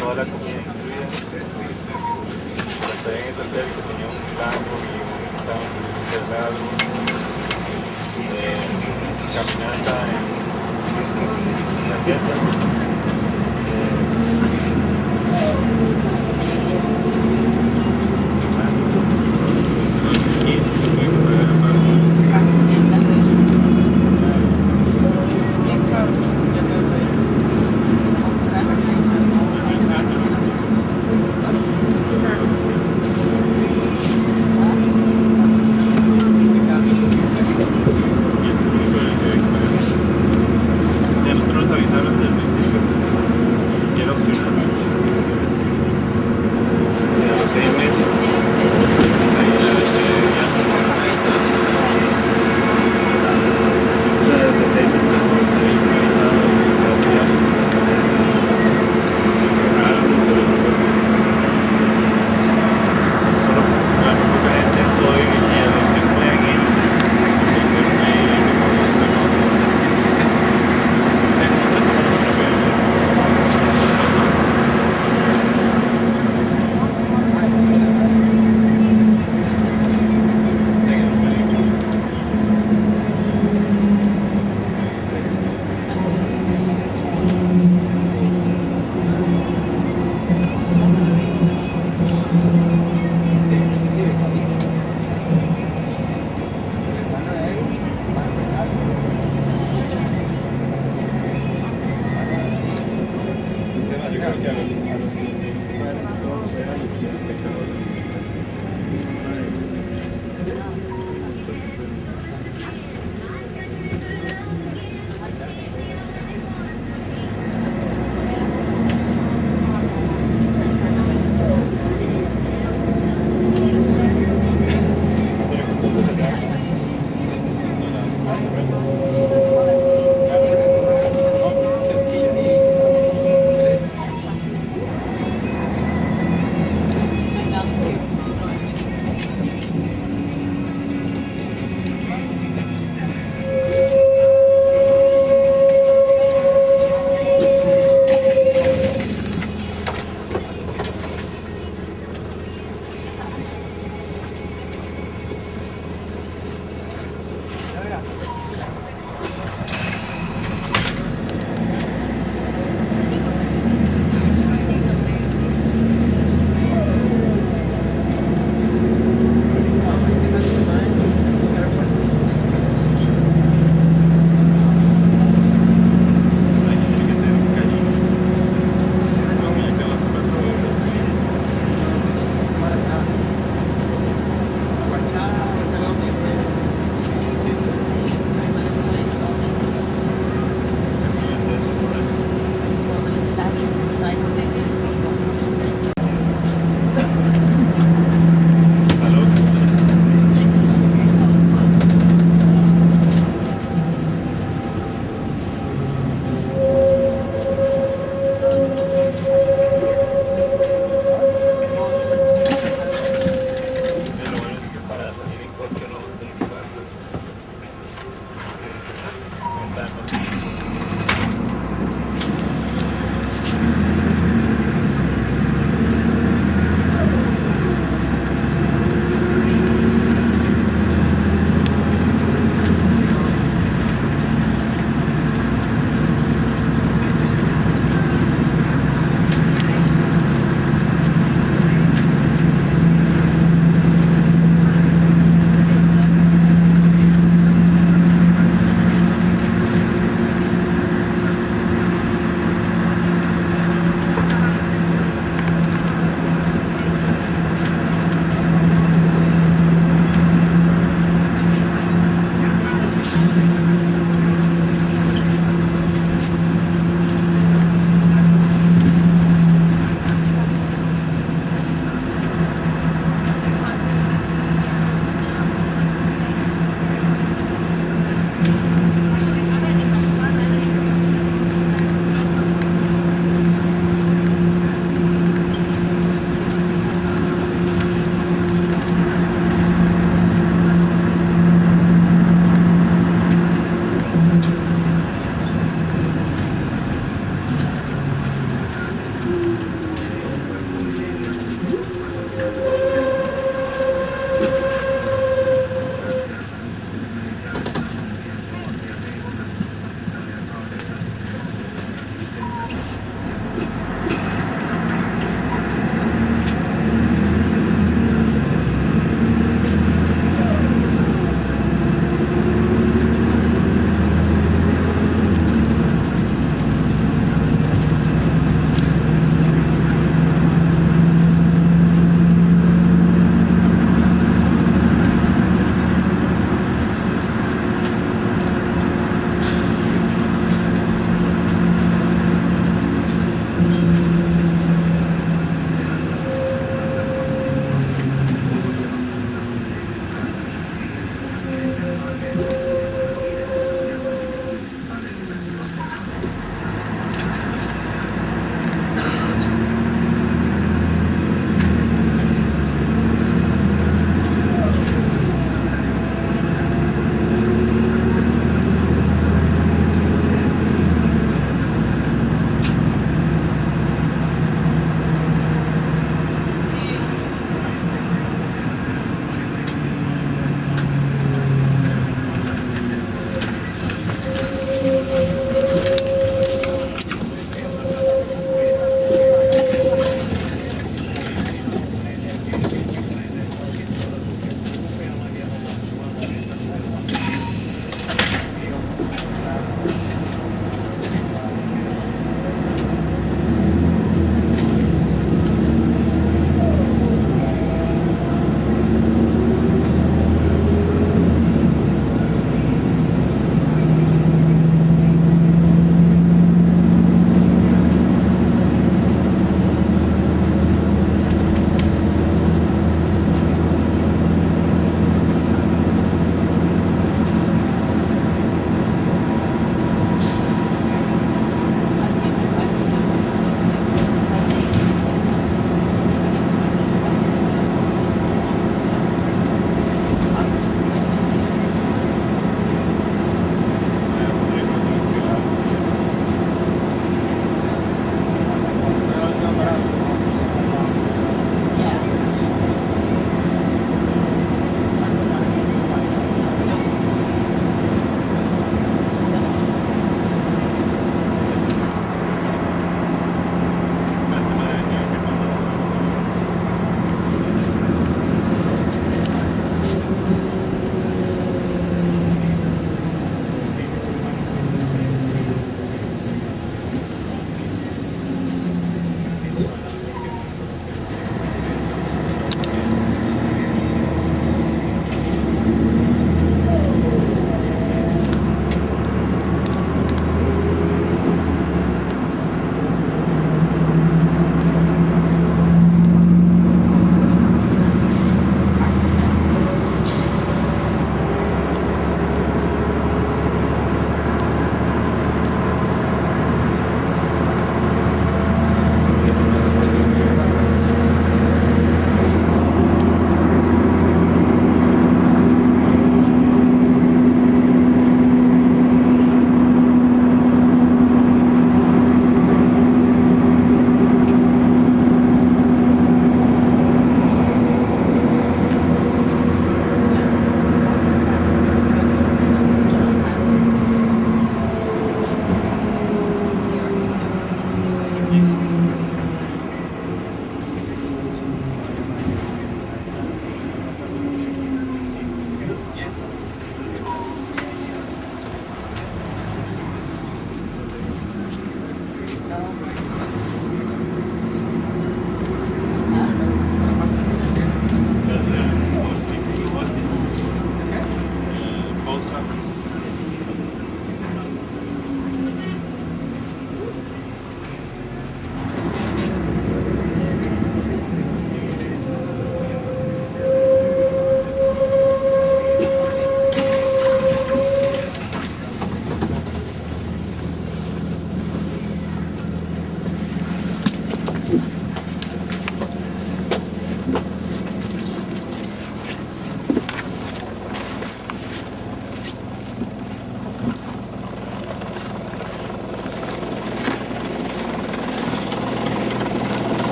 Toda la comida incluida. Hasta en esta hotel que tenía un campo y un campo cerrado, caminata en la tienda. Ya nosotros avisaron desde el principio.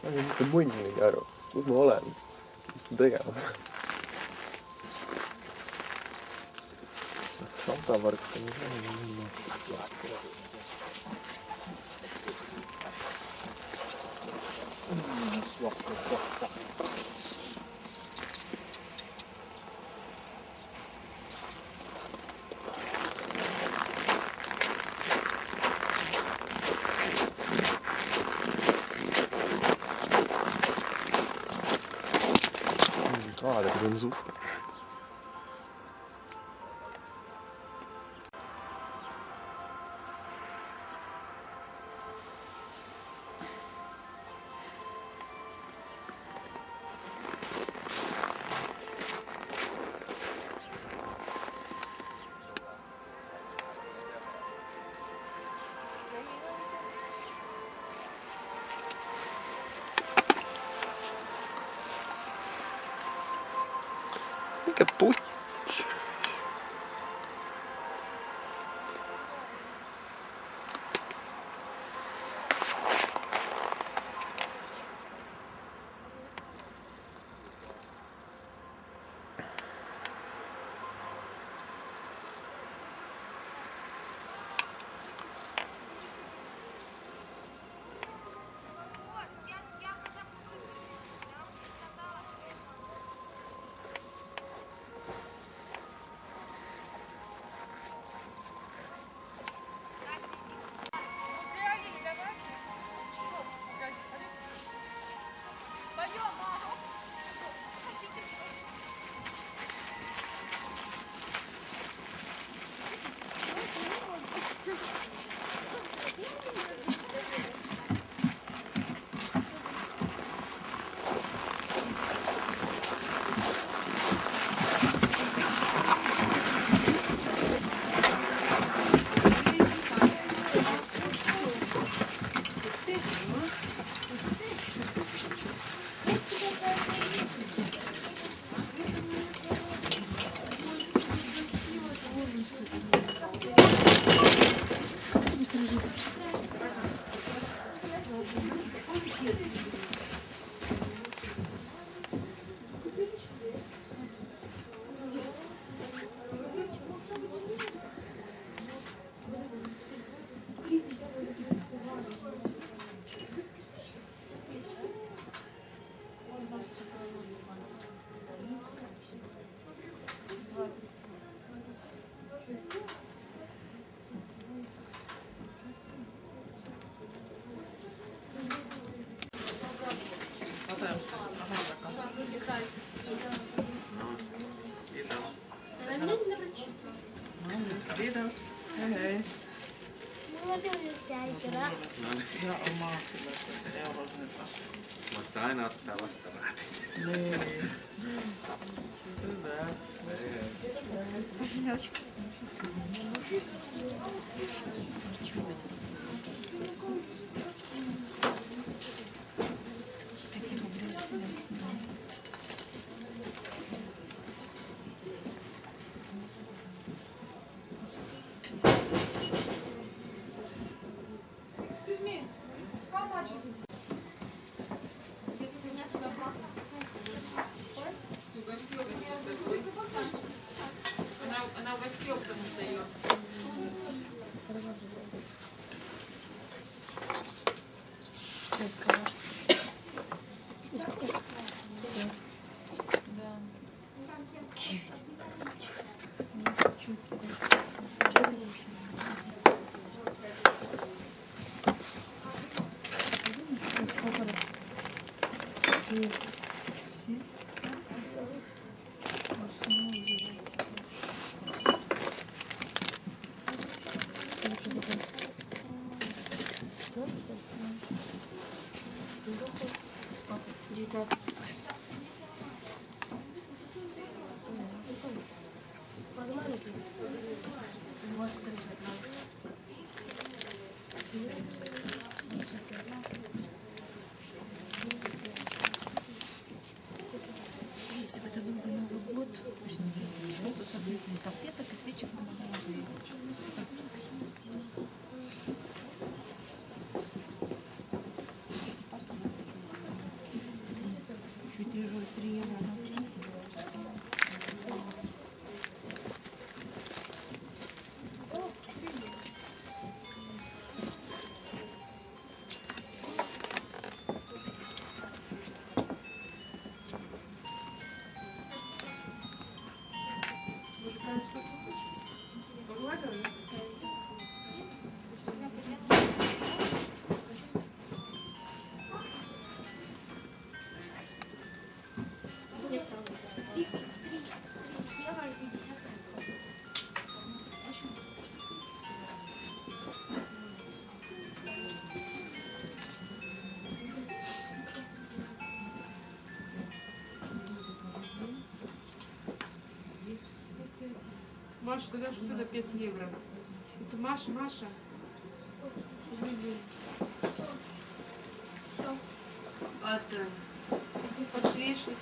aga mis te munnigi aru, kus ma olen, mis ma tegema pean? Santapark on nii kaadrid on super. Mikä putti? Kiitos. Hei hei. Mulla on nyt äikärä. Ja omaa sillä eurosnetta. Voisi aina ottaa vastaraatit. Niin. Hyvä. Excuse me, how much is it? Она в восьмерке дает. Если бы это был бы Новый год, то, соответственно, салфеток и свечек помогало бы. Маша, ты даешь вот это 5 евро. Это Маша, Маша. Все. Подсвечник.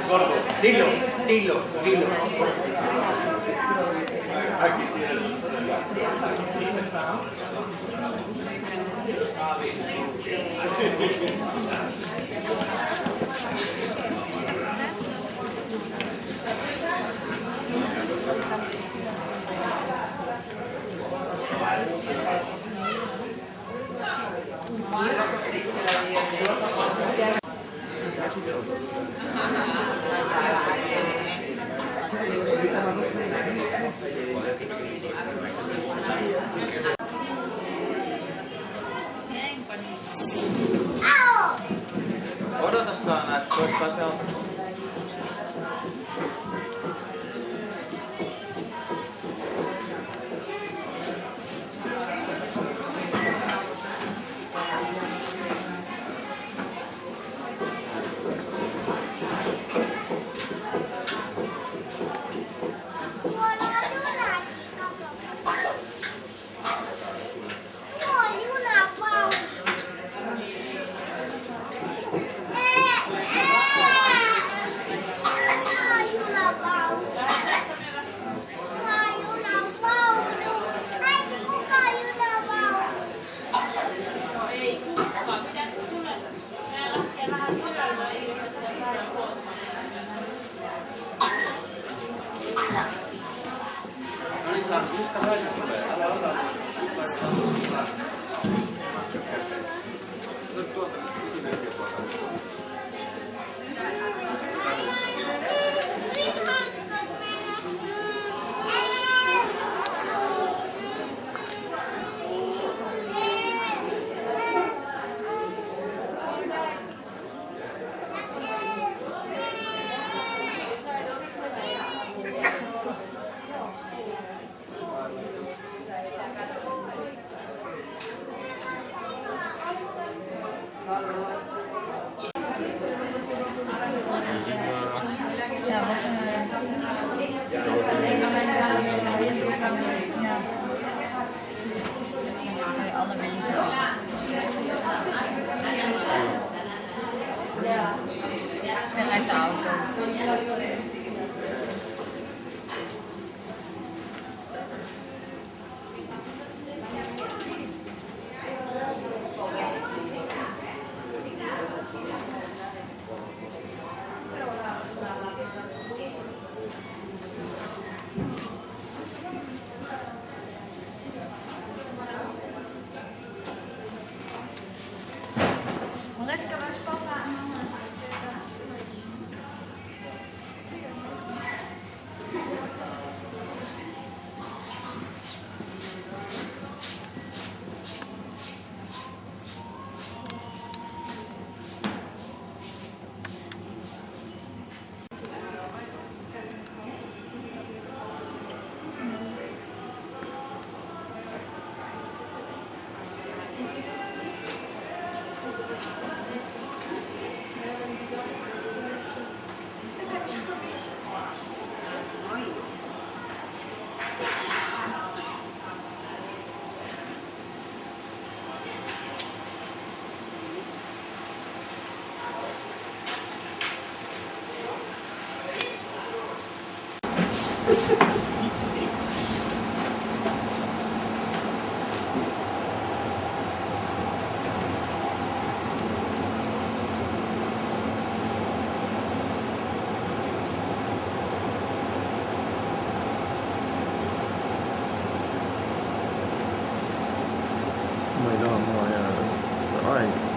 Gordo, dilo, dilo, dilo. Aquí odota saa näet, koittaa se alkaa. Salve. Maar dan, maar ja, eigenlijk.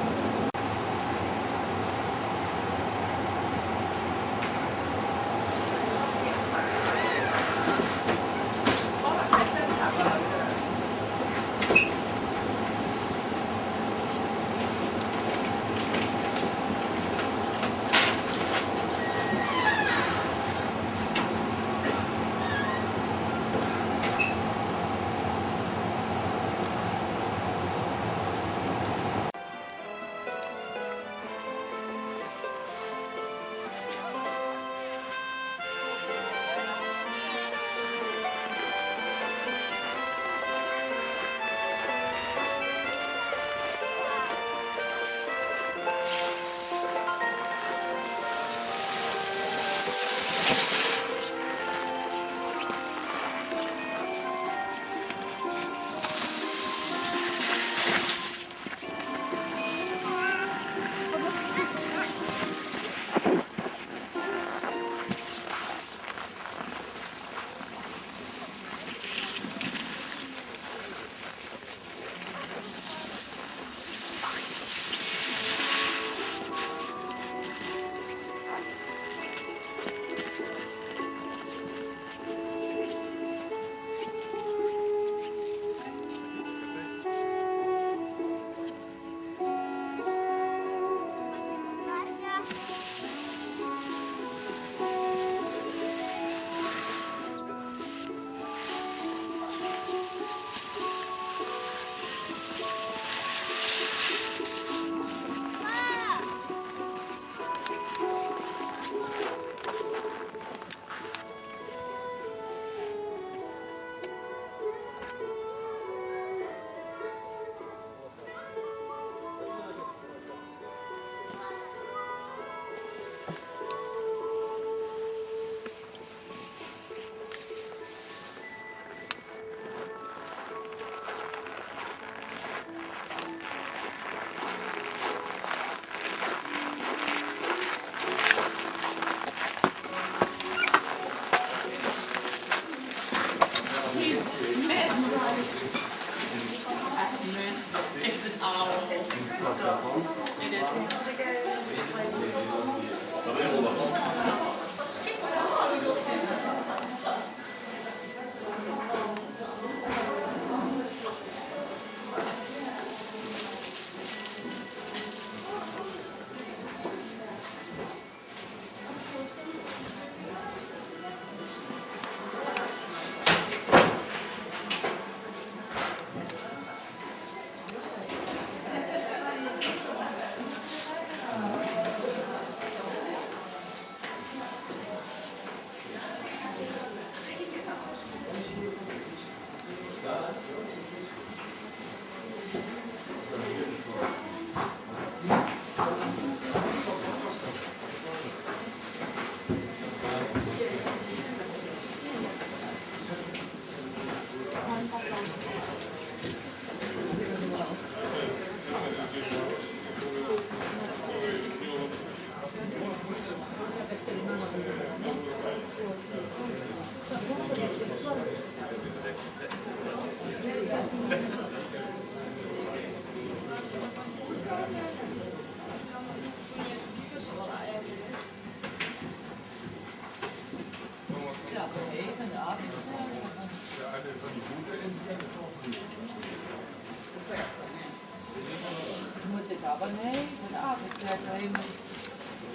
Aber nee, von der Arbeit bleibt da immer.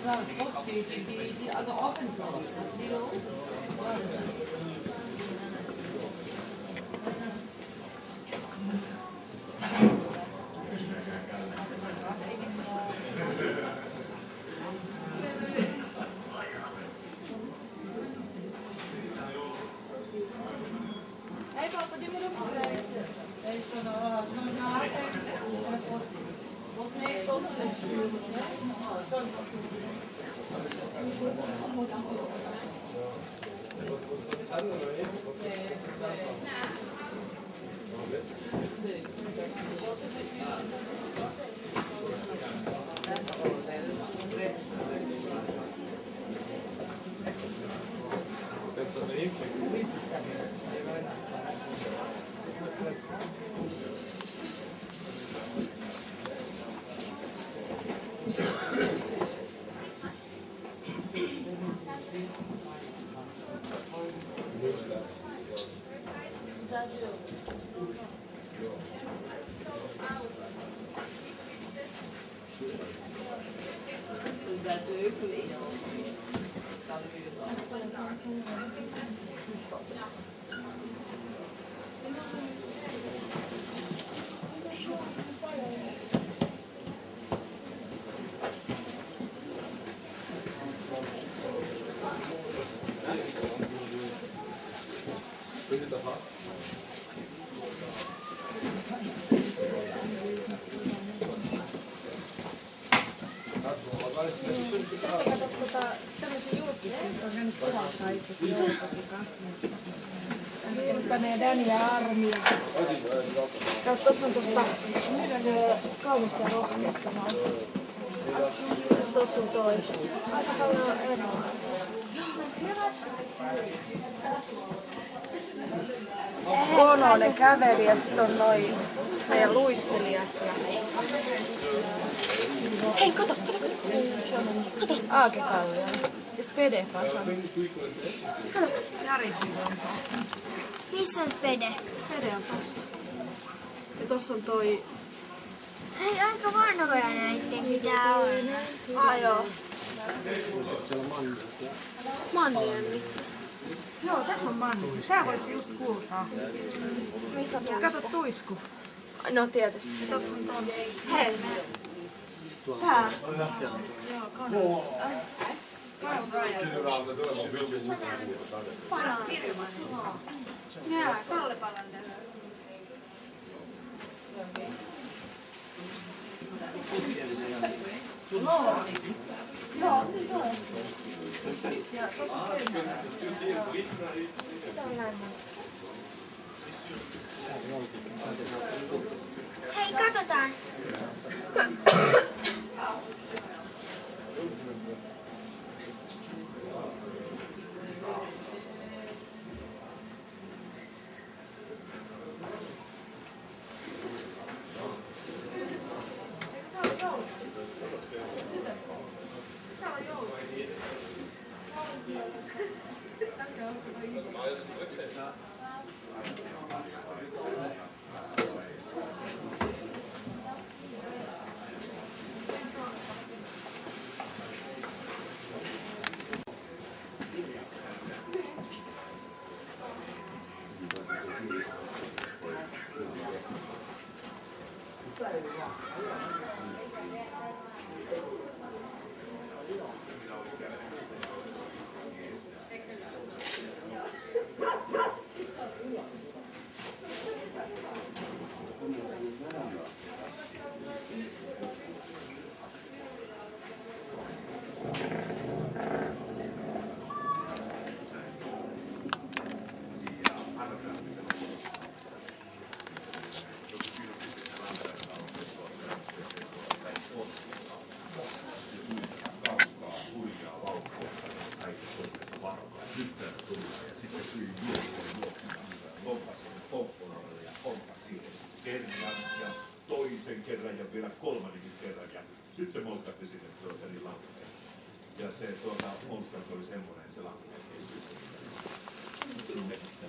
Ja, das Bock, die alle offen sind. Das ist wieder hey, Papa, die moet ook kijken. Hey, van de haak en de post. Wat nee, tot Tässä katsot tämmöisiä julkisia, on käynyt kuvaa itse Joukotin kanssa. Virtanen ja Dani ja Armi. Tuossa on tuosta kaunista ja rohkeasta. Tuossa on toi. Aika paljon eroa. Kononen käveli ja sitten on noi meidän luistelijat. Hei, kato. Aake Kallio. Ja Spede Pasan. Kato, Jaristi on. Missä on Spede? Spede on tossa. Ja tossa on toi... Hei, aika vanhoja näitten pitää olla. Joo. Mannia missä? Joo, tässä on Mannisi. Sä voit just kultaa. Missä on Kato tuisku. No tietysti. Tossa on ton. Hei. Tää. Nää, Kalle Palander. Ja tossa on Hei, katsotaan. Kerran ja vielä kolmannenkin kerran ja sitten se moskatti sinne niin lankeen. Ja se moskatti oli semmoinen, se lankeen.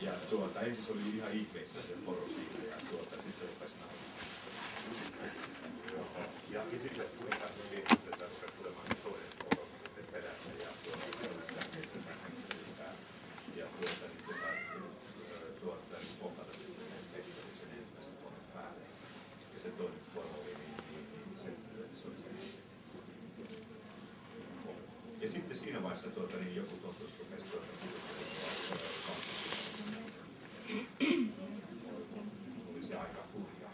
Ja ensin se oli ihan ihmeissä se poro siinä ja sitten se rupesi nauttamaan. Ja sitten tuli katsomaan, että se tulemaan toinen poro sitten perässä ja ja niin se taas pompata sitten sen pestoli sen ensimmäisen poron päälle. Ja se toinen poro oli se oli se itse. Ja sitten siinä vaiheessa joku tuossa rupesi oli se aika hurjaa.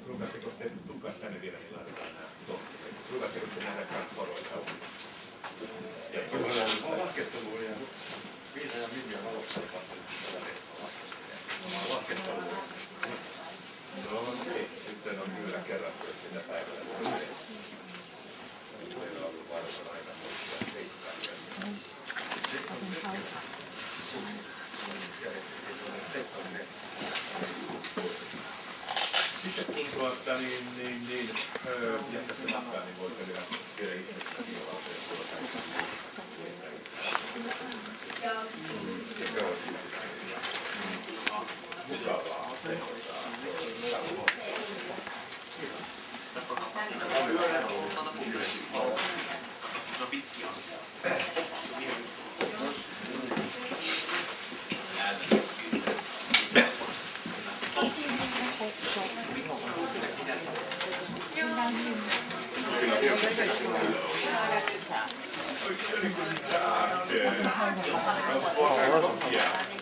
Ruukatteko te, tulkaas tänne vielä, niin laitetaan nämä tohtoreet. Ruukatteko te nähdä kaksi poroita? On laskettelua ja Viisa ja Minja valottaa tällä hetkellä laskettelua. No okei, sitten on kyllä kerrattu, että sitä päivällä meillä on ollut varmaan aika muistaa 7 vuotta. Sitten kun jättäisitte matkaa, niin voitte vielä itse mukavaa tehostaa.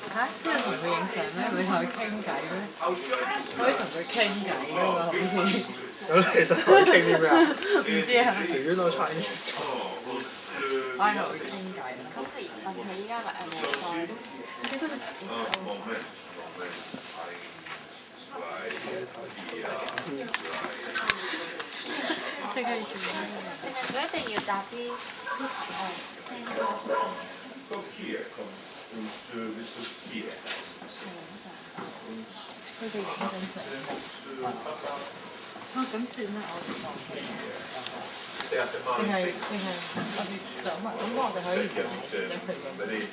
嚇，即係同佢影相咩？你同佢傾偈咩？可以同佢傾偈㗎嘛？好似咁其實可以傾啲咩啊？唔知啊，如果我 Chinese 我係同佢傾偈啊。佢依家咪冇即係要做咩？佢一定要搭啲佢哋影緊相。啊，咁算啦，我哋放棄。定係我哋想問，咁我哋可以影佢影。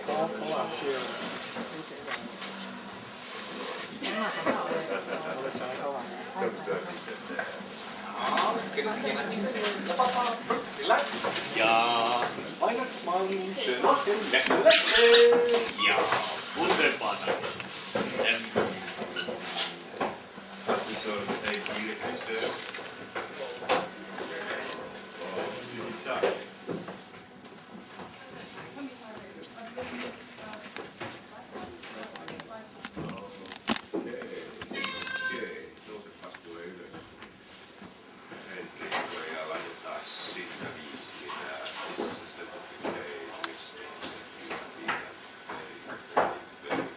好難知啊！咁啊，咁我哋上一個話。Ja Weihnachtsmann, schön lecker. Ja, wunderbar, danke. Hast du so eine Familiengrüße? Guten Tag. Okei, nousepas tuo ylös. Hetki tulee ja laitetaan siitä viisiä. This is the certificate which means that you have been very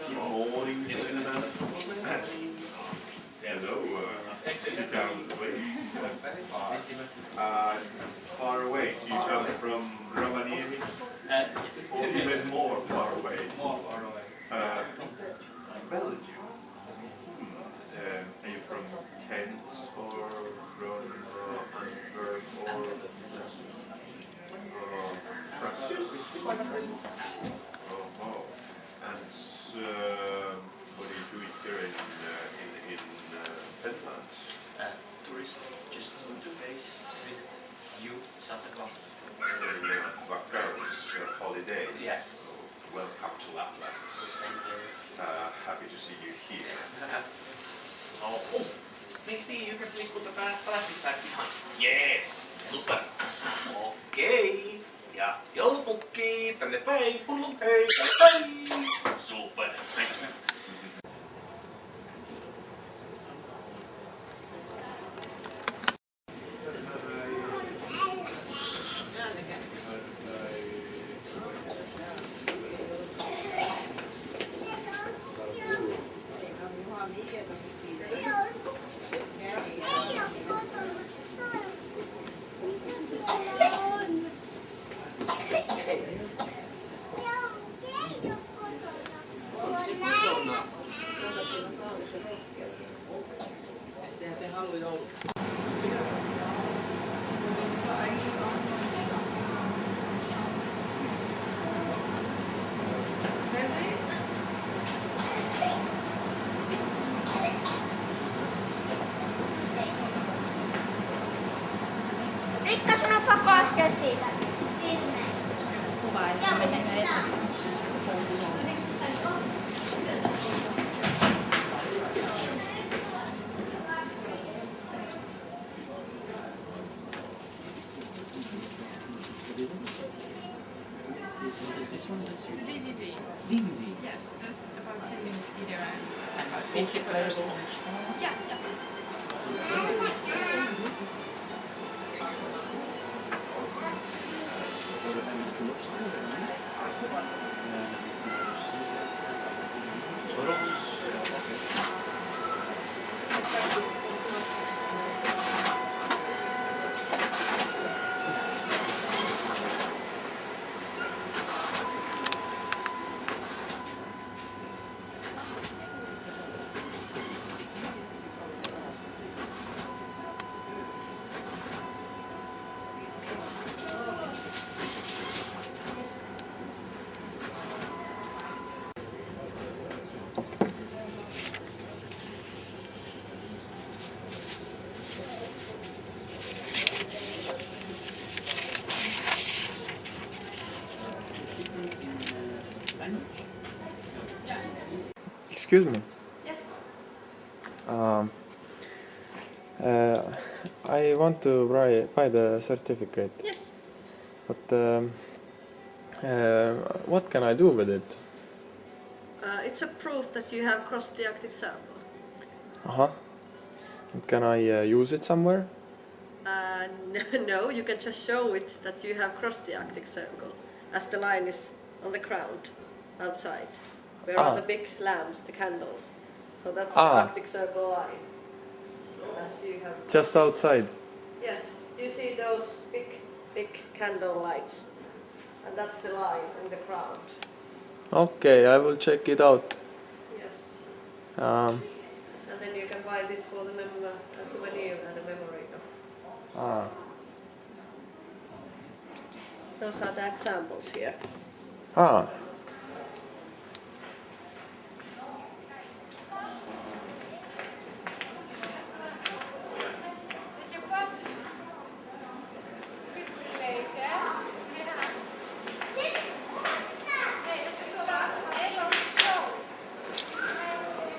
Good morning, gentlemen. Hello, sit down, please. Far away, do you come from Rovaniemi? Even more far away. Belgium. Are you from Kent or from Antwerp or Brussels? Oh. And what are you doing here in Finland? Tourist, just to visit you, Santa Claus. Vakaus holiday. Yes. Welcome to Lapland. Thank you. Happy to see you here. So, maybe you can please put the plastic bag behind. Yes, super. Okei. Ja joulupukki, tänne päin, pullun hei, tänne päin. Super. Riikka, sun on pakko askel siitä. It's a DVD. Yes, there's about 10 minutes video and about 50 photos. Yeah. Excuse me. Yes. I want to buy the certificate. Yes. But what can I do with it? It's a proof that you have crossed the Arctic Circle. Uh-huh. Can I use it somewhere? No, you can just show it that you have crossed the Arctic Circle, as the line is on the ground outside, where are the big lamps, the candles. So that's the Arctic Circle line. As you have Just outside? Yes, you see those big candle lights, and that's the line in the ground. Okay, I will check it out. Yes. Um, And then you can buy this for the souvenir and a memory. Those are the examples here.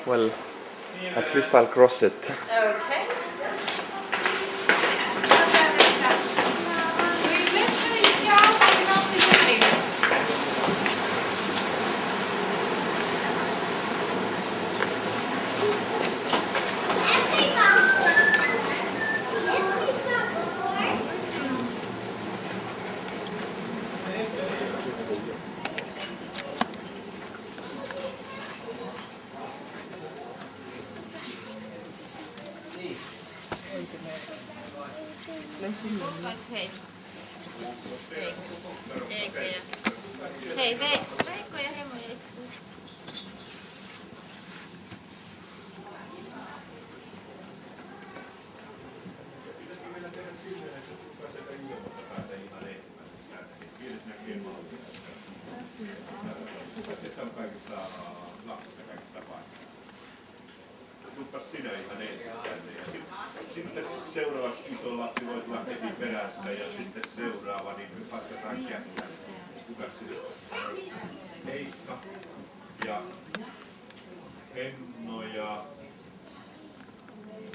Well, at least I'll cross it. Okay. Hei. Hei, Veikko ja Hemo jäi. Tuppas sinä ihan ensin tänne ja sitten seuraavaksi iso lapsi voi tulla heti perässä ja sitten seuraava, niin me patkataan kättä. Kuka sinä on? Heikka ja Henno ja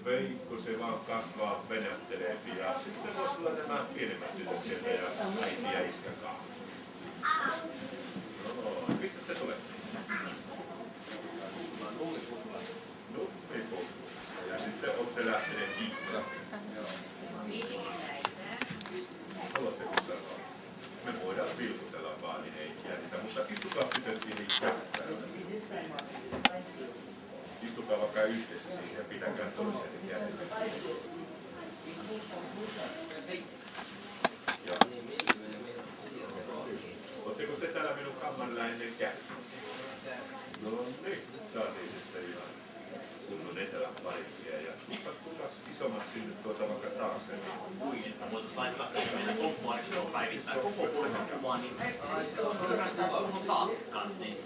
Veikko, se vaan kasvaa, venättelee ja sitten voisi olla nämä pienemmät tytöt sieltä ja äiti ja iskä kanssa. Mistä te tulette? Ja sitten olette lähteneet hiihtää. Haluatteko sanoa? Me voidaan vilkutella vaan, niin ei jännitä, mutta istukaa tytöt siihen kättään. Istukaa vaikka yhdessä siihen ja pitäkää toiseen jännitä. Oletteko te täällä minun kammarilla ennen käynyt? No niin, saatiin sitten ihan kunnon eteläparitsia ja kukas isommat sinne tuota vaikka taakse. Kuin, että voitaisiin laittaa meidän loppua, niin se on päivittää koko kuvaa, niin sitten on hyvä kunnon taakse kanssa, niin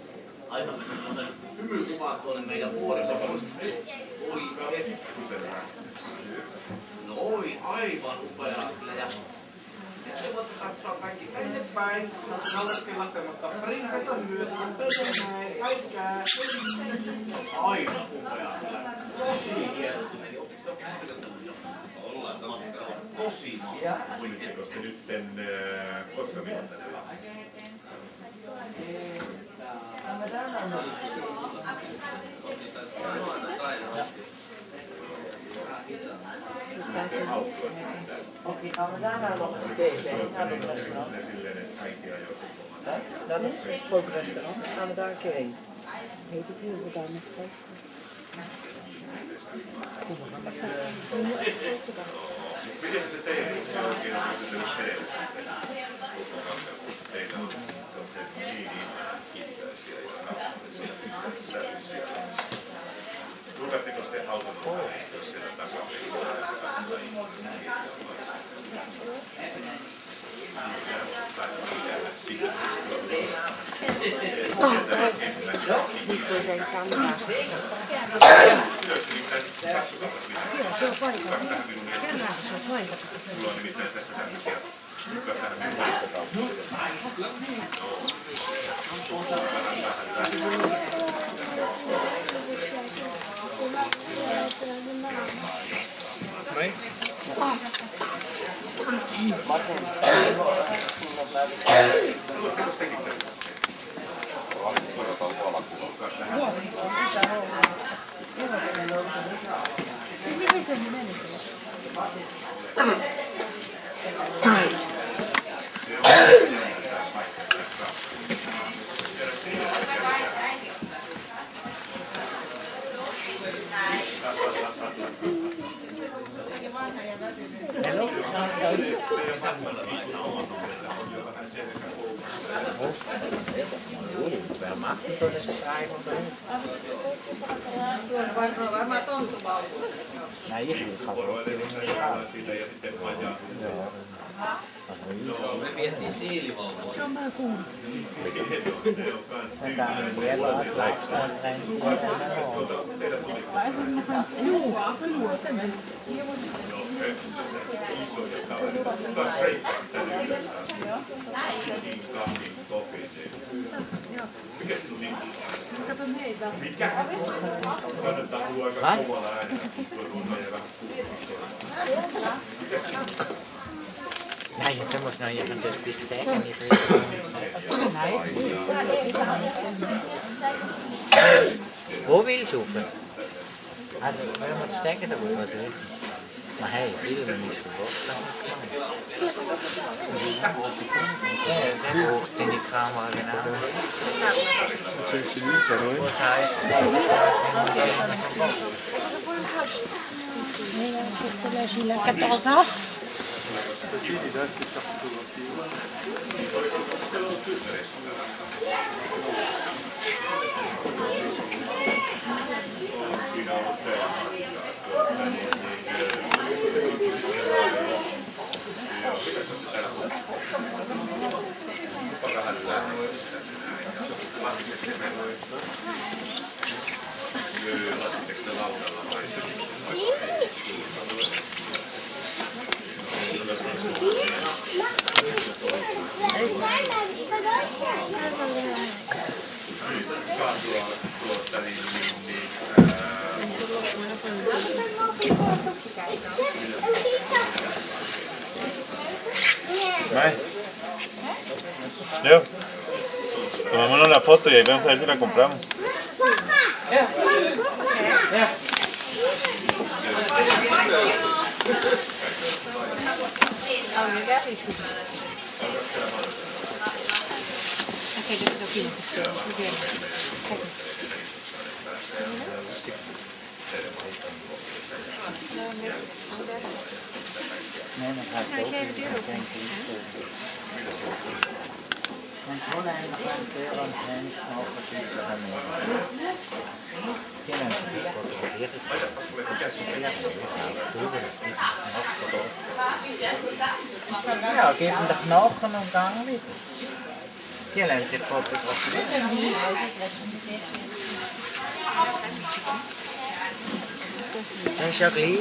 laitamme semmoisen hymykuvaan tuonne meidän vuorille. Oi, Pikkusen no oi, aivan upeaa kyllä. Ja sitten voitte katsoa kaikki tänne päin. Saatte nautiskella semmoista prinsessan myötä. Näin, käiskää. Aivan upeaa kyllä. Tosi hienosti meni. Oletteko te oikein harjoitellut jo? Ollaan. Tosi mahtavaa. Kuinnitteko te nytten, koska minun tänne lähtee? Silleen, että kaikki ajoi kokomaan. Dat is het spookraestaurant. Gaan we daar een keer heen? Heet het heel goed aan met Miten se teidän musta oikein on, että se nyt hedelmästä? Teillä on niin kiittäisiä ja rauhallisia sävyisiä. Lukatteko te autonomisesti, jos siellä takapeillä ja katsotaan ihmisten kirjalaisia? Nyt voi sen kameraa. Se on paikalla. Kerran se on paikalla. Mulla on nimittäin tässä tämmöisiä. Kukas tähän minun liittokautta? Nej. Me vietiin siilivalvoa. Nej, det måste nog göra det blir säkert i Hvor vill sopa? Alltså, jag måste stänga det på sig. Men hej, det är väl inte så bra. Det är också i kameran. Il a 14 ans. Nej. Yo. Tomémonos la foto y ahí vamos a ver si la compramos. Ja, geef hem de knopen nog gang niet. Je lernt dit wat te Das ist ja gleich.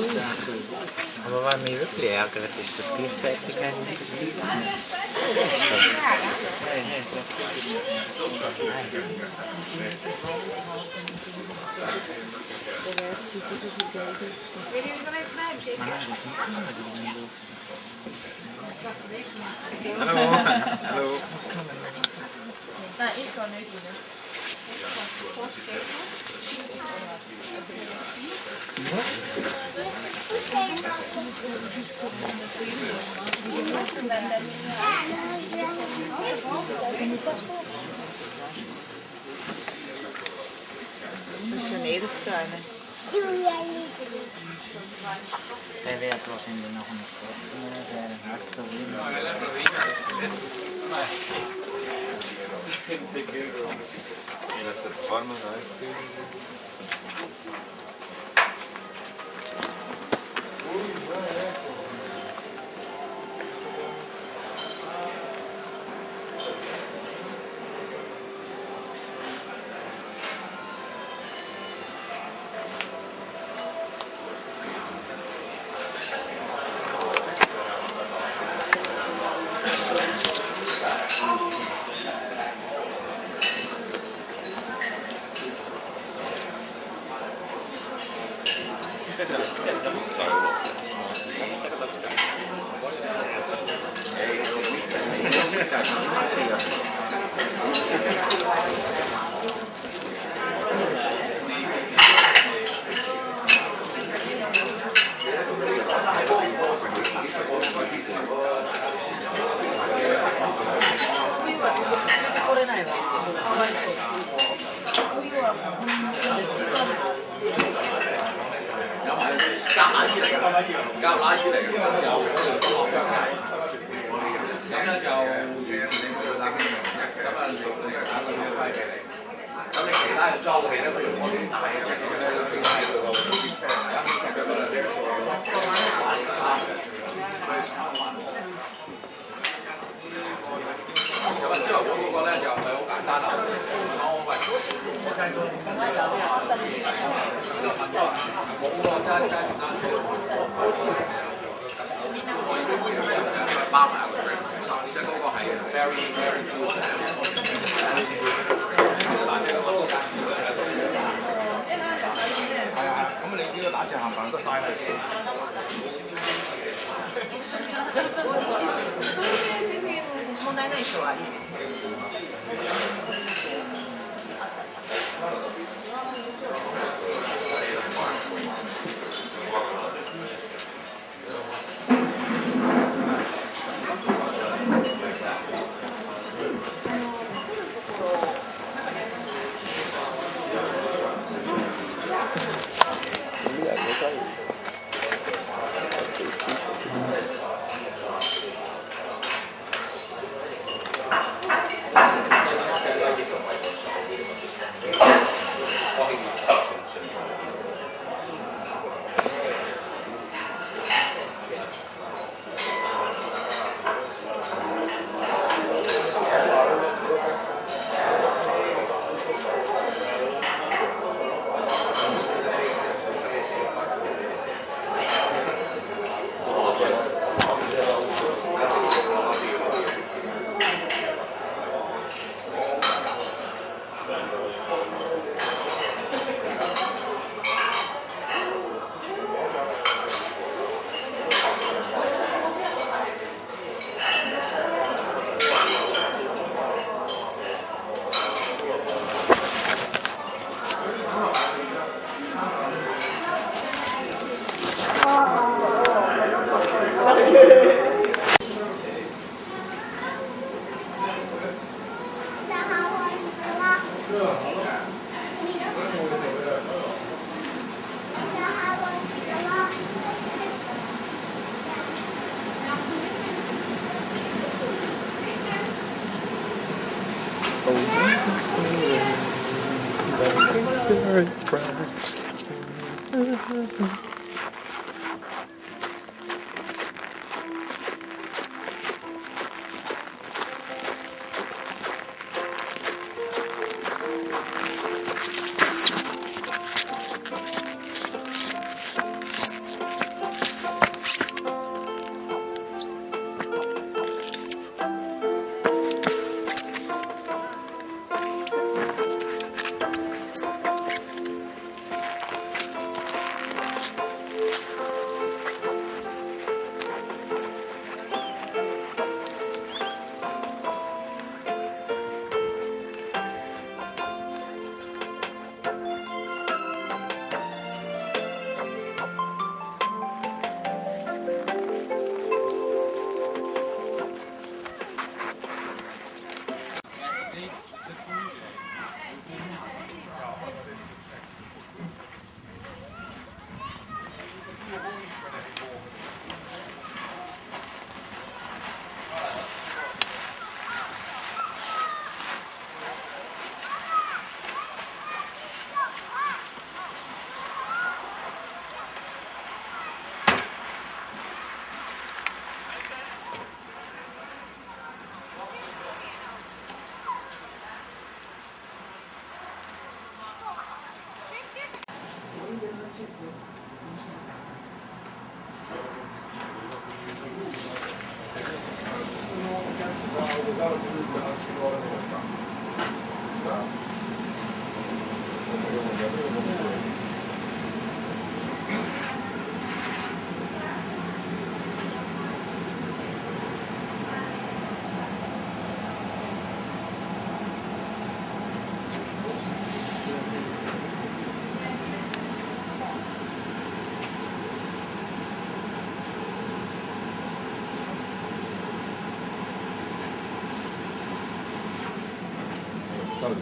Aber was mich wirklich ärgert, ist das Gleichzeitigkeit nicht verziehen. Hallo. Hallo. Nej, ikke godt ikke. Jeg ved, at du også egentlig nok har skåret. Det er en hastig てこれないわ。かわいそう。お湯はもうほんまに問題ない人はいいですね。Spirits bright. Luca.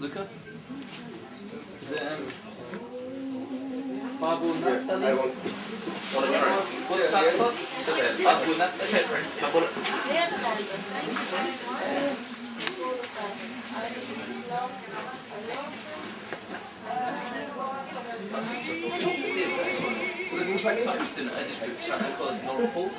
Luca? Is it Babu Nathalie? What's that cost? Babu Nathalie? Santa Claus North Pole.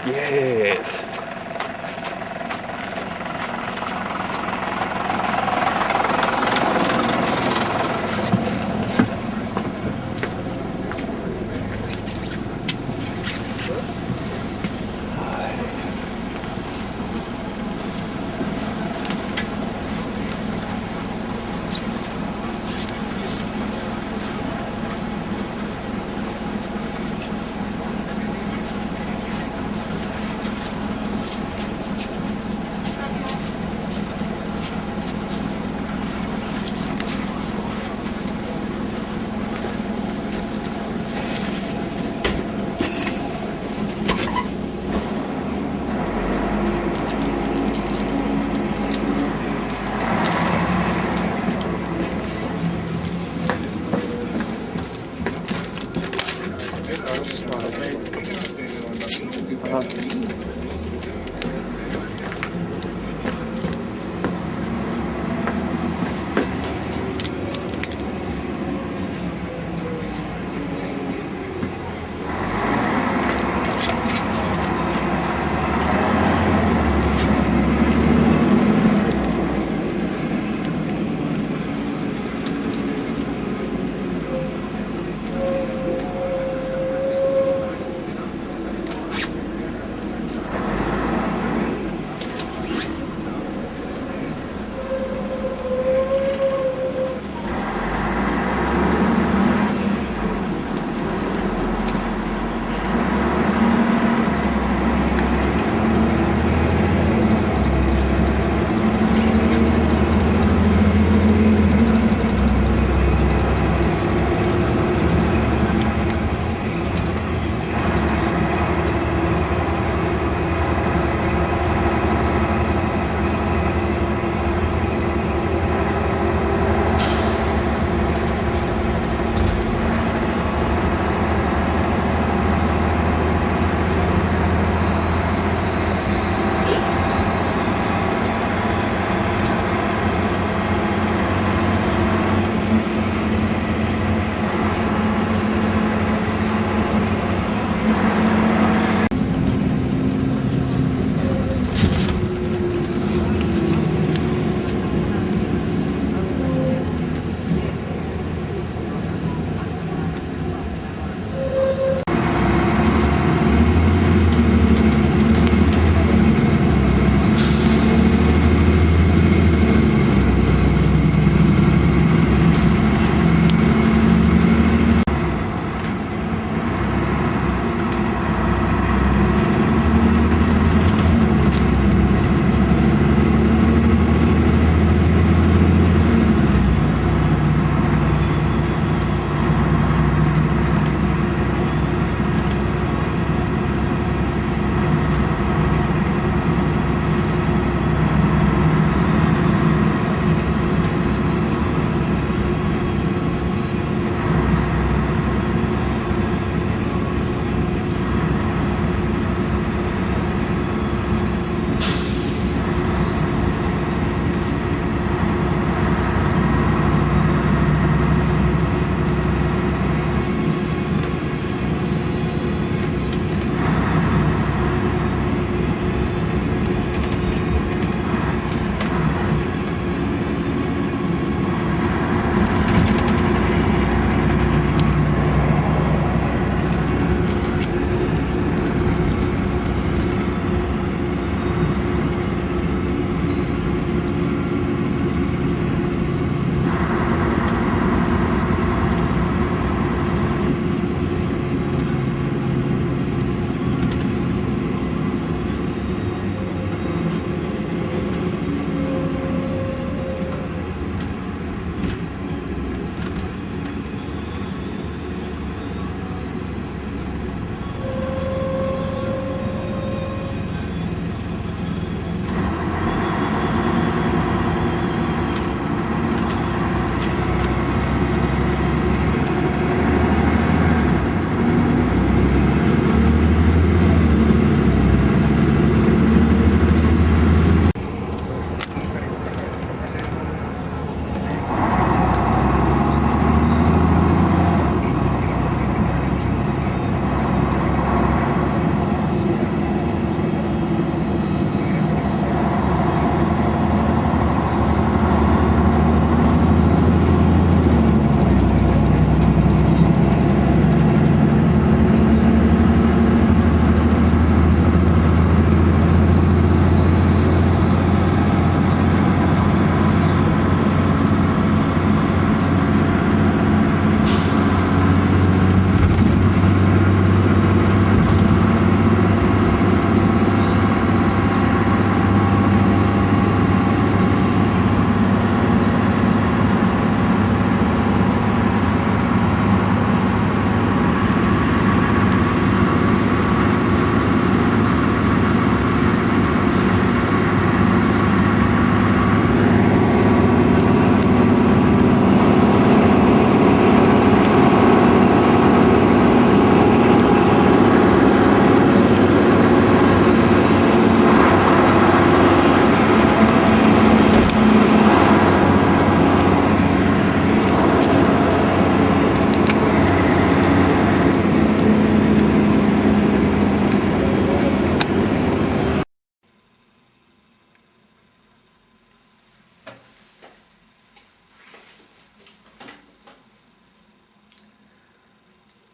Yes.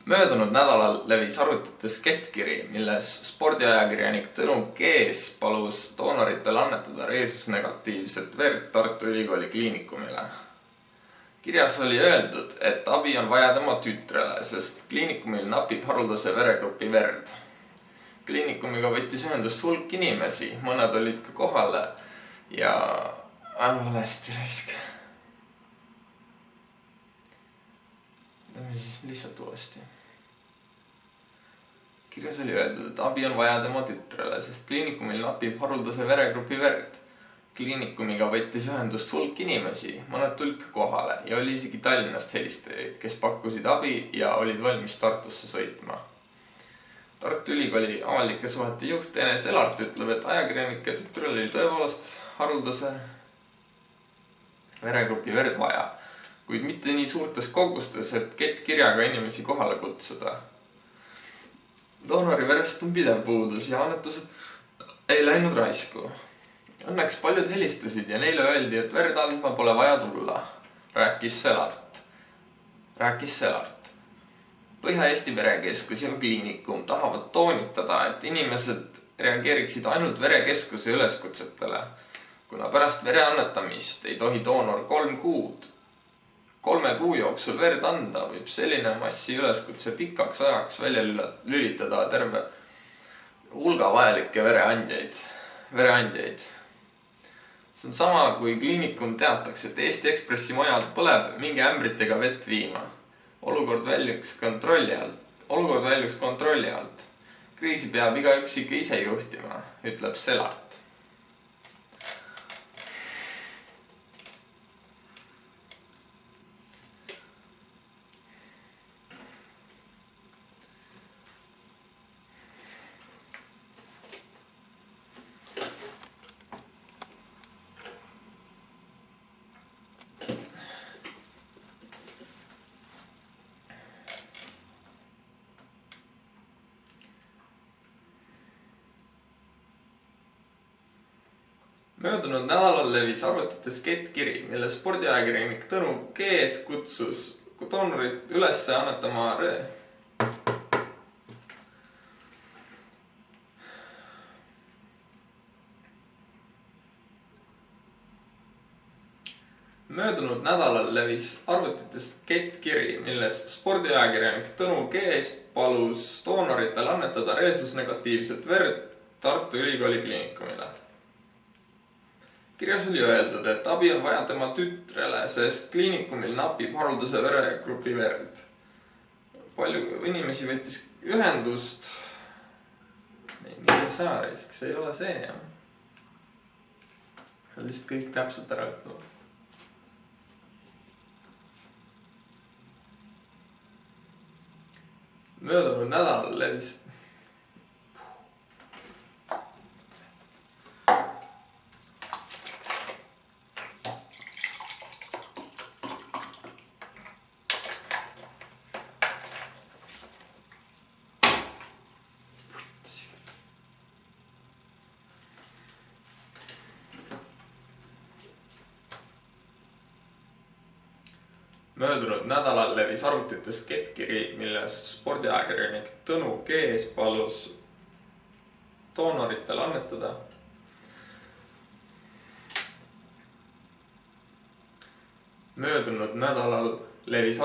Möödunud nädalal levis arvutites kettkiri, milles spordiajakirjanik Tõnu Kees palus doonoritel annetada reesusnegatiivset verd Tartu Ülikooli kliinikumile. Kirjas oli öeldud, et abi on vaja tema tütrele, sest kliinikumil napib haruldase veregrupi verd. Kliinikumiga võttis ühendust hulk inimesi, mõned olid ka kohale ja valesti raisk. Teeme siis lihtsalt uuesti. Kirjas oli öeldud, et abi on vaja tema tütrele, sest kliinikumil napib haruldase veregrupi verd. Kliinikumiga võttis ühendust hulk inimesi, mõned tulid ka kohale ja oli isegi Tallinnast helistajaid, kes pakkusid abi ja olid valmis Tartusse sõitma. Tartu Ülikooli avalike suhete juht Enes Elart ütleb, et ajakirjanike tütrel oli tõepoolest haruldase veregrupi verd vaja, kuid mitte nii suurtes kogustes, et kettkirjaga inimesi kohale kutsuda. Doonori verest on pidev puudus ja annetused ei läinud raisku. Õnneks paljud helistasid ja neile öeldi, et verd andma pole vaja tulla, rääkis Selart. Põhja-Eesti Verekeskus ja kliinikum tahavad toonitada, et inimesed reageeriksid ainult verekeskuse üleskutsetele, kuna pärast vere annetamist ei tohi doonor 3 kuu jooksul verd anda, võib selline massi üleskutse pikaks ajaks välja lülitada terve hulga vajalikke vereandjaid. See on sama, kui kliinikum teataks, et Eesti Ekspressi majad põleb, minge ämbritega vett viima. Olukord väljuks kontrolli alt. Kriisi peab igaüks ikka ise juhtima, ütleb Selart. Möödunud nädalal levis arvutites kettkiri, mille spordiajakirjanik Tõnu Kees kutsus doonorit üles annetama Möödunud nädalal levis arvutites kettkiri, milles spordiajakirjanik Tõnu Kees palus doonoritel annetada reesusnegatiivset verd Tartu Ülikooli kliinikumile. Kirjas oli öeldud, et abi on vaja tema tütrele, sest kliinikumil napib haruldase veregrupi verd. Palju inimesi võttis ühendust. Nii ei saa risk, see ei ole see. Lihtsalt kõik täpselt ära ütlema. Möödunud nädalal levis Möödunud nädalal levis arvutites kettkiri, milles spordiajakirjanik Tõnu Kees palus doonoritel annetada Möödunud nädalal levis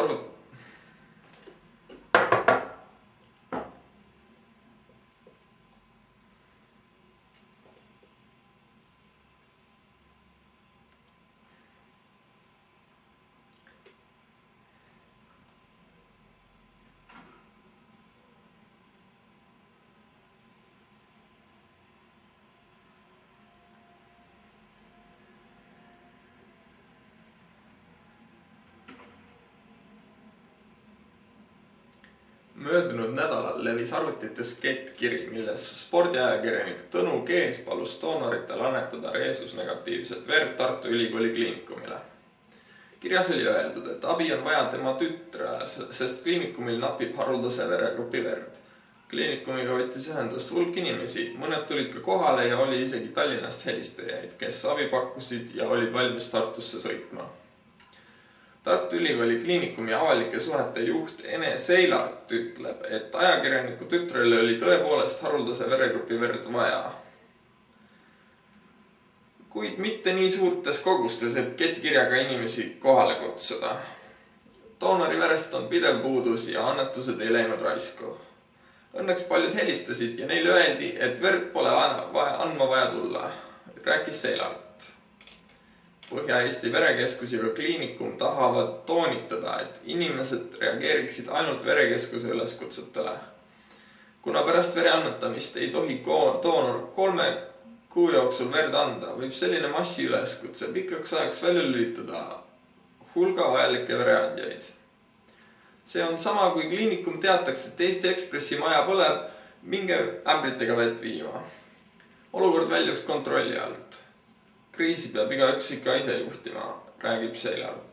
Möödunud nädalal levis arvutites kettkiri, milles spordiajakirjanik Tõnu Kees palus doonoritel annetada reesusnegatiivset verd Tartu Ülikooli kliinikumile. Kirjas oli öeldud, et abi on vaja tema tütrele, sest kliinikumil napib haruldase veregrupi verd. Kliinikumiga võttis ühendust hulk inimesi, mõned tulid ka kohale ja oli isegi Tallinnast helistajaid, kes abi pakkusid ja olid valmis Tartusse sõitma. Tartu Ülikooli Kliinikumi avalike suhete juht Ene Seilart ütleb, et ajakirjaniku tütrele oli tõepoolest haruldase veregrupi verd vaja. Kuid mitte nii suurtes kogustes, et kettkirjaga inimesi kohale kutsuda. Doonori verest on pidev puudus ja annetused ei läinud raisku. Õnneks paljud helistasid ja neile öeldi, et verd pole andma vaja tulla, rääkis Seilart. Põhja-Eesti Verekeskus ja kliinikum tahavad toonitada, et inimesed reageeriksid ainult verekeskuse üleskutsetele. Kuna pärast vere annetamist ei tohi doonor 3 kuu jooksul verd anda, võib selline massi üleskutse pikaks ajaks välja lülitada hulga vajalikke vereandjaid. See on sama, kui kliinikum teataks, et Eesti Ekspressi maja põleb, minge ämbritega vett viima. Olukord väljus kontrolli alt. Kriisi peab igaüks ikka ise juhtima, räägib Seilart.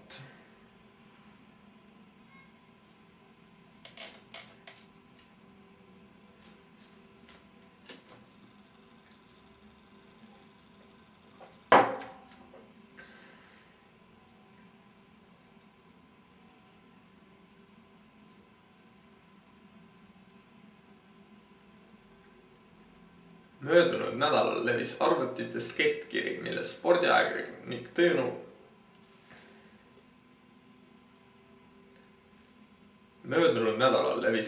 Möödunud nädalal levis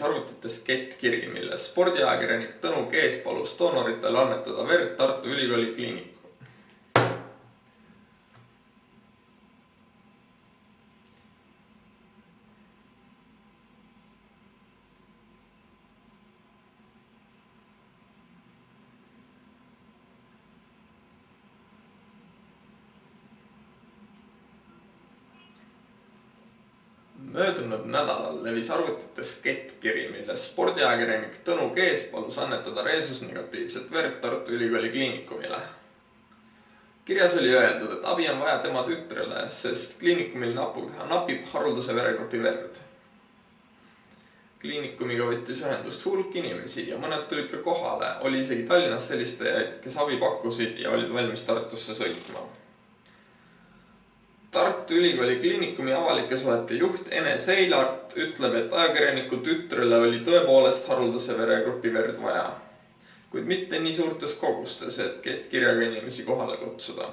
arvutitest kettkiri, milles spordiajakirjanik Tõnu Kees palus doonoritel annetada verd Tartu Ülikooli Kliinikum. Möödunud nädalal levis arvutites kettkiri, milles spordiajakirjanik Tõnu Kees palus annetada reesusnegatiivset verd Tartu Ülikooli Kliinikumile. Kirjas oli öeldud, et abi on vaja tema tütrele, sest kliinikumil napib haruldase veregrupi verd. Kliinikumiga võttis ühendust hulk inimesi ja mõned tulid ka kohale, oli isegi Tallinnas helistajaid, kes abi pakkusid ja olid valmis Tartusse sõitma. Tartu Ülikooli Kliinikumi avalike suhete juht Ene Seilart ütleb, et ajakirjaniku tütrele oli tõepoolest haruldase veregrupi verd vaja, kuid mitte nii suurtes kogustes, et kettkirjaga inimesi kohale kutsuda.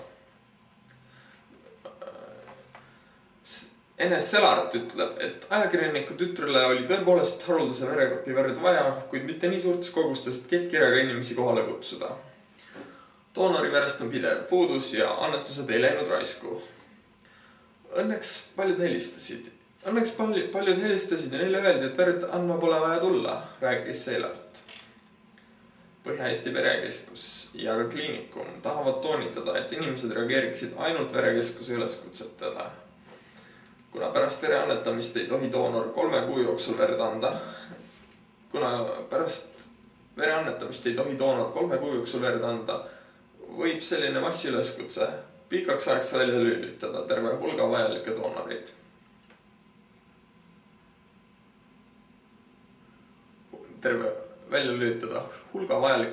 Ene Seilart ütleb, et ajakirjaniku tütrele oli tõepoolest haruldase veregrupi verd vaja, kuid mitte nii suurtes kogustes, et kettkirjaga inimesi kohale kutsuda. Doonori verest on pidev puudus ja annetused ei läinud raisku. Õnneks paljud helistasid ja neile öeldi, et verd andma pole vaja tulla, rääkis Seilart. Põhja-Eesti Verekeskus ja ka kliinikum tahavad toonitada, et inimesed reageeriksid ainult verekeskuse üleskutsetele. Kuna pärast vere annetamist ei tohi doonor 3 kuu jooksul verd anda, võib selline massiüleskutse pikaks ajaks välja lülitada terve hulga vajalikke doonoreid.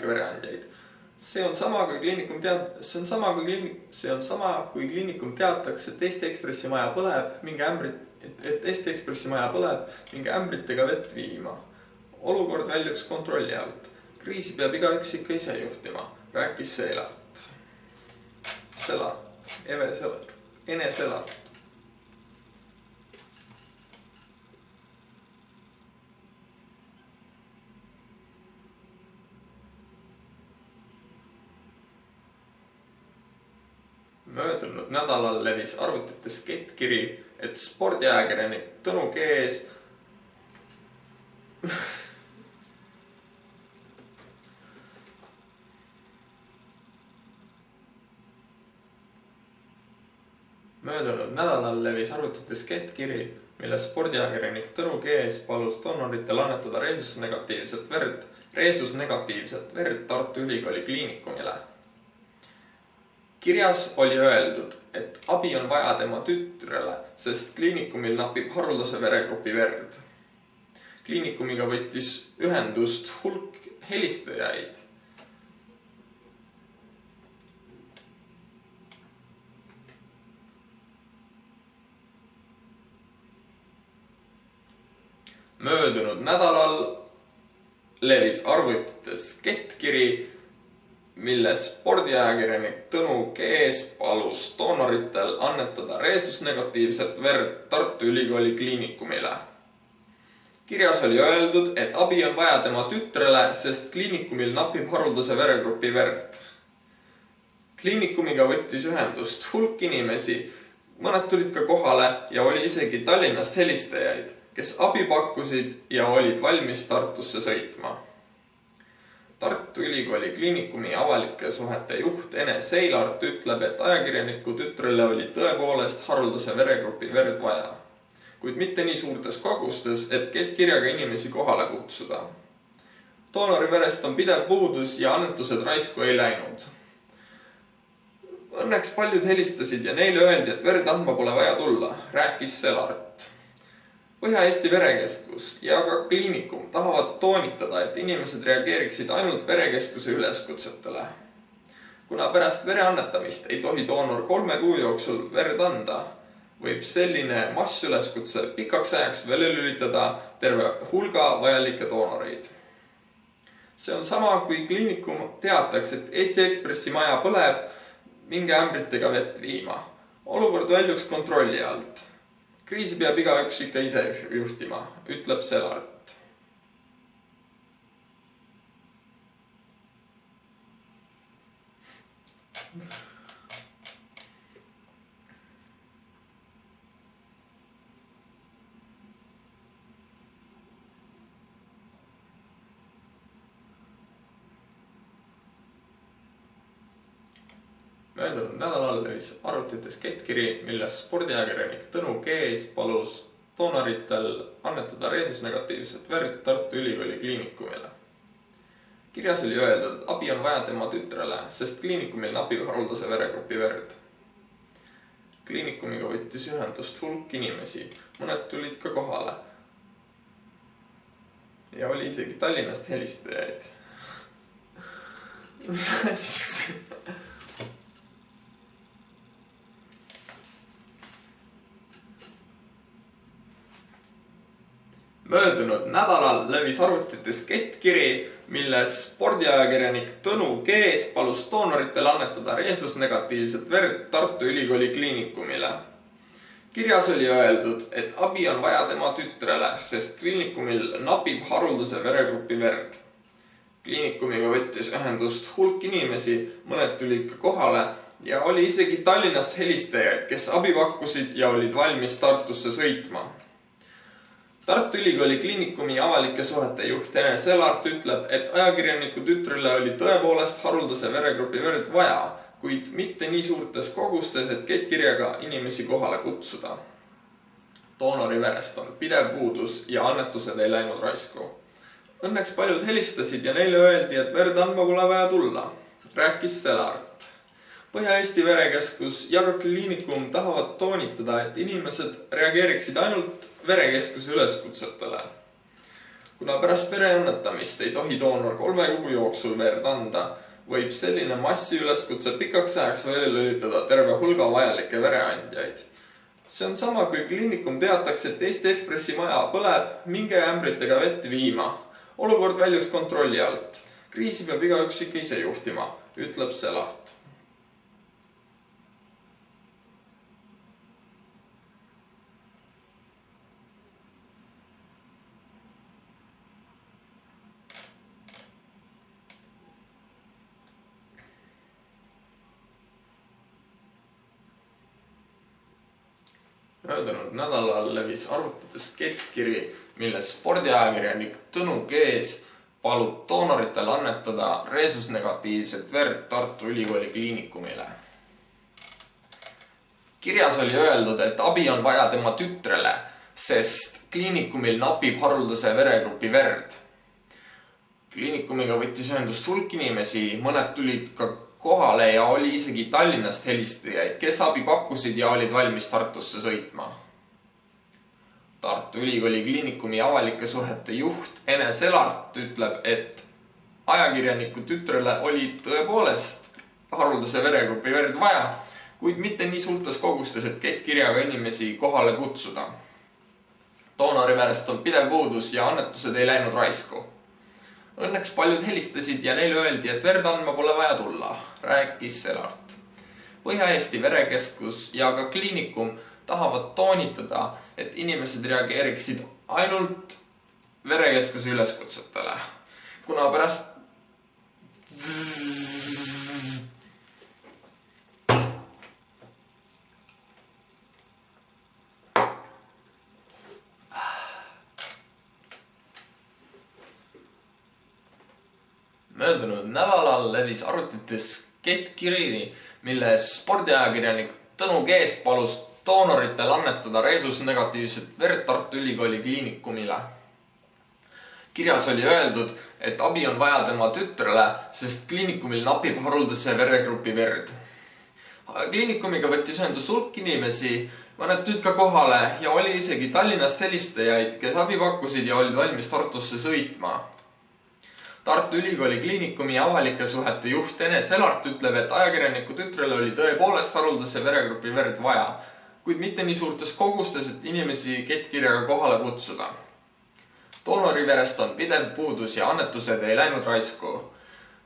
vereandjaid. See on sama, kui kliinikum teataks, et Eesti Ekspressi maja põleb, minge ämbritega vett viima. Olukord väljuks kontrolli alt. Kriisi peab igaüks ikka ise juhtima, rääkis Ene Seilart. Möödunud nädalal levis arvutites kettkiri, et spordiajakirjanik Tõnu Kees Möödunud nädalal levis arvutites kettkiri, milles spordiajakirjanik Tõnu Kees palus doonoritel annetada reesusnegatiivset verd Tartu Ülikooli Kliinikumile. Kirjas oli öeldud, et abi on vaja tema tütrele, sest kliinikumil napib haruldase veregrupi verd. Kliinikumiga võttis ühendust hulk helistajaid. Möödunud nädalal levis arvutites kettkiri, milles spordiajakirjanik Tõnu Kees palus doonoritel annetada reesusnegatiivset verd Tartu Ülikooli kliinikumile. Kirjas oli öeldud, et abi on vaja tema tütrele, sest kliinikumil napib haruldase veregrupi verd. Kliinikumiga võttis ühendust hulk inimesi, mõned tulid ka kohale ja oli isegi Tallinnast helistajaid, kes abi pakkusid ja olid valmis Tartusse sõitma. Tartu Ülikooli kliinikumi avalike suhete juht Ene Seilart ütleb, et ajakirjaniku tütrele oli tõepoolest haruldase veregrupi verd vaja, kuid mitte nii suurtes kogustes, et kettkirjaga inimesi kohale kutsuda. Doonori verest on pidev puudus ja annetused raisku ei läinud. Õnneks paljud helistasid ja neile öeldi, et verd andma pole vaja tulla, rääkis Selart. Põhja-Eesti Verekeskus ja ka kliinikum tahavad toonitada, et inimesed reageeriksid ainult verekeskuse üleskutsetele. Kuna pärast vere annetamist ei tohi doonor 3 kuu jooksul verd anda, võib selline massüleskutse pikaks ajaks välja lülitada terve hulga vajalikke doonoreid. See on sama, kui kliinikum teataks, et Eesti Ekspressi maja põleb, minge ämbritega vett viima. Olukord väljuks kontrolli alt. Kriisi peab igaüks ikka ise juhtima, ütleb Selart. Möödunud nädalal levis arvutites kettkiri, milles spordiajakirjanik Tõnu Kees palus doonoritel annetada reesusnegatiivset verd Tartu Ülikooli kliinikumile. Kirjas oli öeldud, et abi on vaja tema tütrele, sest kliinikumil napib haruldase veregrupi verd. Kliinikumiga võttis ühendust hulk inimesi, mõned tulid ka kohale. Ja oli isegi Tallinnast helistajaid. Mis asja? Möödunud nädalal levis arvutites kettkiri, milles spordiajakirjanik Tõnu Kees palus doonoritel annetada reesusnegatiivset verd Tartu Ülikooli kliinikumile. Kirjas oli öeldud, et abi on vaja tema tütrele, sest kliinikumil napib haruldase veregrupi verd. Kliinikumiga võttis ühendust hulk inimesi, mõned tulid ka kohale ja oli isegi Tallinnast helistajaid, kes abi pakkusid ja olid valmis Tartusse sõitma. Tartu Ülikooli kliinikumi avalike suhete juht Ene Selart ütleb, et ajakirjaniku tütrele oli tõepoolest haruldase veregrupi verd vaja, kuid mitte nii suurtes kogustes, et kettkirjaga inimesi kohale kutsuda. Doonori verest on pidev puudus ja annetused ei läinud raisku. Õnneks paljud helistasid ja neile öeldi, et verd andma pole vaja tulla, rääkis Selart. Põhja-Eesti Verekeskus ja ka kliinikum tahavad toonitada, et inimesed reageeriksid ainult verekeskuse üleskutsetele. Kuna pärast vere annetamist ei tohi doonor 3 kuu jooksul verd anda, võib selline massiüleskutse pikaks ajaks välja lülitada terve hulga vajalikke vereandjaid. See on sama, kui kliinikum teataks, et Eesti Ekspressi maja põleb, minge ämbritega vett viima. Olukord väljus kontrolli alt. Kriisi peab igaüks ikka ise juhtima, ütleb Selart. Möödunud nädalal levis arvutites kettkiri, milles spordiajakirjanik Tõnu Kees palub doonoritel annetada reesusnegatiivset verd Tartu Ülikooli kliinikumile. Kirjas oli öeldud, et abi on vaja tema tütrele, sest kliinikumil napib haruldase veregrupi verd. Kliinikumiga võttis ühendust hulk inimesi, mõned tulid ka kohale ja oli isegi Tallinnast helistajaid, kes abi pakkusid ja olid valmis Tartusse sõitma. Tartu Ülikooli kliinikumi avalike suhete juht Ene Selart ütleb, et ajakirjaniku tütrele oli tõepoolest haruldase veregrupi verd vaja, kuid mitte nii suurtes kogustes, et kettkirjaga inimesi kohale kutsuda. Doonoriverest on pidev puudus ja annetused ei läinud raisku. Õnneks paljud helistasid ja neile öeldi, et verd andma pole vaja tulla, rääkis Selart. Põhja-Eesti verekeskus ja ka kliinikum tahavad toonitada, et inimesed reageeriksid ainult verekeskuse üleskutsetele, kuna pärast möödunud nädalal levis arvutites kettkiri, milles spordiajakirjanik Tõnu Kees palus doonoritel annetada reesusnegatiivset verd Tartu Ülikooli kliinikumile. Kirjas oli öeldud, et abi on vaja tema tütrele, sest kliinikumil napib haruldase veregrupi verd. Kliinikumiga võttis ühendust hulk inimesi, mõned tulid ka kohale ja oli isegi Tallinnast helistajaid, kes abi pakkusid ja olid valmis Tartusse sõitma. Tartu Ülikooli kliinikumi avalike suhete juht Ene Selart ütleb, et ajakirjaniku tütrele oli tõepoolest haruldase veregrupi verd vaja, kuid mitte nii suurtes kogustes, et inimesi kettkirjaga kohale kutsuda. Doonoriverest on pidev puudus ja annetused ei läinud raisku.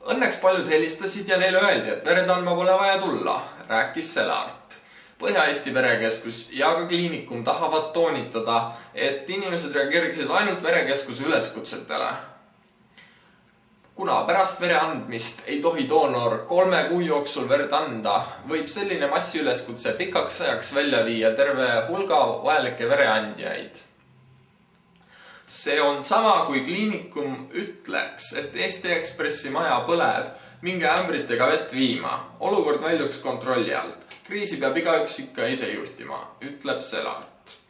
Õnneks paljud helistasid ja neile öeldi, et verd andma pole vaja tulla, rääkis Selart. Põhja-Eesti verekeskus ja ka kliinikum tahavad toonitada, et inimesed reageeriksid ainult verekeskuse üleskutsetele. Kuna pärast vere andmist ei tohi doonor 3 kuu jooksul verd anda, võib selline massiüleskutse pikaks ajaks välja viia terve hulga vajalikke vereandjaid. See on sama, kui kliinikum ütleks, et Eesti Ekspressi maja põleb, minge ämbritega vett viima. Olukord väljuks kontrolli alt. Kriisi peab igaüks ikka ise juhtima, ütleb Selart.